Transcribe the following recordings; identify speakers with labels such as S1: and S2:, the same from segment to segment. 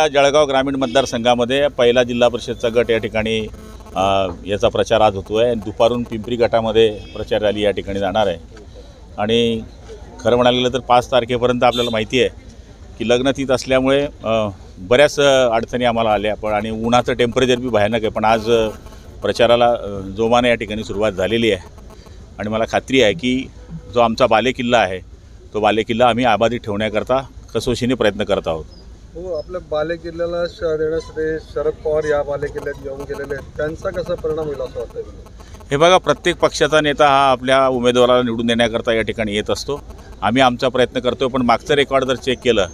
S1: आपल्या जळगाव ग्रामीण मतदारसंघामध्ये पहिला जिल्हा परिषदचा गट या ठिकाणी याचा प्रचार आज होतो आहे आणि दुपारून पिंपरी गटामध्ये प्रचार रॅली या ठिकाणी जाणार आहे। आणि खरं म्हणायला गेलं तर 5 तारखेपर्यंत आपल्याला माहिती आहे की लग्नतीथ असल्यामुळे बऱ्याच अडचणी आम्हाला आल्या, पण आणि उन्हाचं टेम्परेचर बी भयानक आहे, पण आज प्रचाराला जोमाने या ठिकाणी सुरुवात झालेली आहे। आणि मला खात्री आहे की जो आमचा बालेकिल्ला आहे तो बालेकिल्ला आम्ही आबादी ठेवण्याकरता कसोशीने प्रयत्न करत आहोत।
S2: हो, आपल्या बालेकिल्ल्याला देण्यासाठी शरद पवार या बालेकिल्ल्यात येऊन गेलेले आहेत, त्यांचा कसा परिणाम होईल असं वाटतं?
S1: हे बघा, प्रत्येक पक्षाचा नेता हा आपल्या उमेदवाराला निवडून देण्याकरता या ठिकाणी येत असतो। आम्ही आमचा प्रयत्न करतो, पण मागचं रेकॉर्ड जर चेक केलं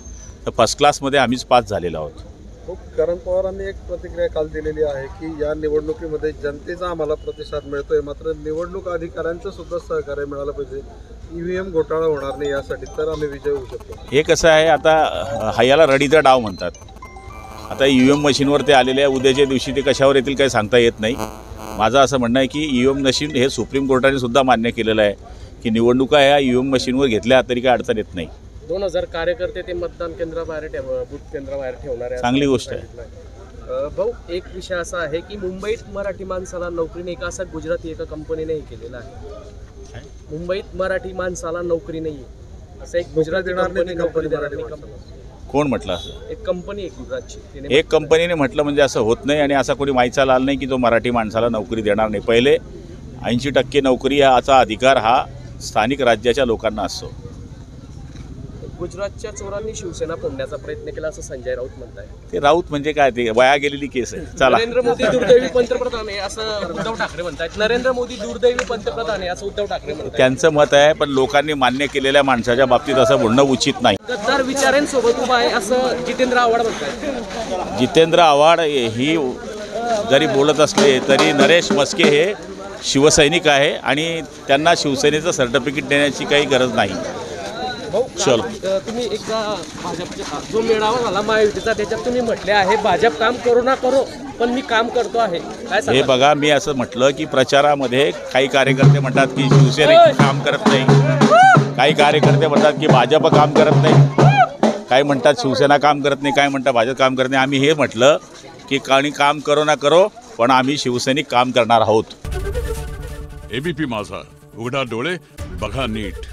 S1: तर फर्स्ट क्लासमध्ये आम्हीच पास झालेलो आहोत।
S2: हो, शरद पवारांनी एक प्रतिक्रिया काल दिलेली आहे की या निवडणुकीमध्ये जनतेचा आम्हाला प्रतिसाद मिळतोय, मात्र निवडणूक अधिकाऱ्यांचं सुद्धा सहकार्य मिळालं पाहिजे, EVM घोटाळा होणार नाही यासाठी, तर आम्ही विजय होऊ शकतो।
S1: हे कसं आहे, आता याला रडीचा डाव म्हणतात। आता EVM मशीनवर ते आलेले आहे, उद्याच्या दिवशी ते कशावर येतील काही सांगता येत नाही। माझं असं म्हणणं आहे की EVM मशीन हे सुप्रीम कोर्टाने सुद्धा मान्य केलेलं आहे की निवडणुका ह्या EVM मशीनवर घेतल्या तरी काही अडचण येत नाही।
S3: 2000 कार्यकर्ते ते मतदान केंद्राबाहेर बूथ केंद्राबाहेर ठेवणार आहे,
S1: चांगली गोष्ट आहे।
S3: भाऊ, एक विषय असा आहे की मुंबईत मराठी माणसाला नोकरी नाही का, असं गुजराती एका कंपनीने केलेलं आहे। मुंबईत मराठी माणसाला नोकरी नाही असं एक गुजराती कंपनी
S1: कोण म्हटलं असं?
S3: एक कंपनी आहे गुजरातची,
S1: एक कंपनीने म्हटलं म्हणजे असं होत नाही। आणि असा कोणी माहिती आला नाही की तो मराठी माणसाला नोकरी देणार नाही। पहिले 80% नोकरी याचा अधिकार हा स्थानिक राज्याच्या लोकांना असतो।
S3: गुजरातच्या चोरांनी शिवसेना फोडण्याचा प्रयत्न केला असं संजय राऊत म्हणताय।
S1: ते राऊत म्हणजे काय, ते वया गेलेली केस आहे। चला,
S3: नरेंद्र मोदी दुर्दैवी पंतप्रधान आहे असं उद्धव ठाकरे म्हणतात। नरेंद्र मोदी दुर्दैवी पंतप्रधान आहे असं उद्धव ठाकरे म्हणतात।
S1: त्यांचं मत आहे, पण लोकांनी मान्य केलेल्या माणसाच्या बाबतीत असं बोलणं उचित नाही।
S3: गद्दार विचारांसोबत उभा आहे असं जितेंद्र आव्हाड म्हणतात।
S1: जितेंद्र आव्हाड ही जरी बोलत असले तरी नरेश मस्के हे शिवसैनिक आहे आणि त्यांना शिवसेनेचं सर्टिफिकेट देण्याची काही गरज नाही।
S3: चलो, तुम्ही एकदा भाजपचा जो मेळावा झाला महायुतीचा, त्याच्यात तुम्ही म्हटले आहे भाजप काम करो ना करो पण मी काम करतो आहे, काय सांगाल?
S1: हे बघा, मी असं म्हटलं की प्रचारामध्ये काही कार्यकर्ते म्हणतात की शिवसेना काम करत नाही, काही कार्यकर्ते म्हणतात की भाजप काम करत नाही, काही म्हणतात शिवसेना काम करत नाही, काय म्हणतात भाजप काम करत नाही। आम्ही हे म्हटलं की काही काम करो ना करो पण आम्ही शिवसैनिक काम करणार आहोत।
S4: ABP माझा, उघडा डोळे बघा नीट।